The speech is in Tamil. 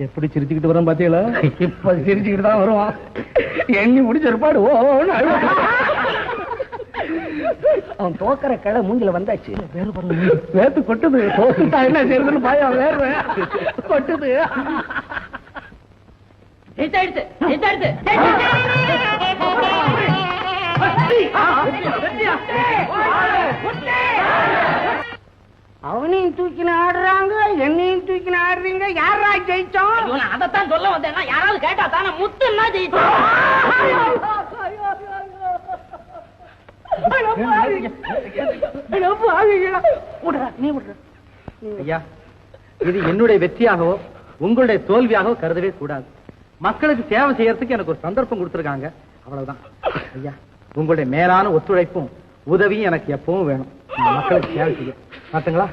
எப்படி சிரிச்சுக்கிட்டு வரோம் பாத்தீங்களா? இப்ப சிரிச்சுக்கிட்டு தான் வருவான். எண்ணி முடிச்சிருப்பாடு. அவன் தோக்கற கடை மூஞ்சில வந்தாச்சு. வேத்து கொட்டுது. என்ன செய்யறதுன்னு பயம். வேறு கொட்டுது. அவனையும் தூக்கின ஆடுறாங்க, என்னையும் தூக்கின ஆடுறீங்க. யாரா ஜெயிச்சோம்? அதைத்தான் சொல்ல வந்தேன். யாராவது கேட்டா தானே முத்துன்னா ஜெயிச்சோம். ஐயா, இது என்னுடைய வெற்றியாகவோ உங்களுடைய தோல்வியாகவோ கருதவே கூடாது. மக்களுக்கு சேவை செய்யறதுக்கு எனக்கு ஒரு சந்தர்ப்பம் கொடுத்துருக்காங்க, அவ்வளவுதான். ஐயா, உங்களுடைய மேலான ஒத்துழைப்பும் உதவியும் எனக்கு எப்பவும் வேணும். மக்களுக்கு சேவை செய்ய மாட்டுங்களா?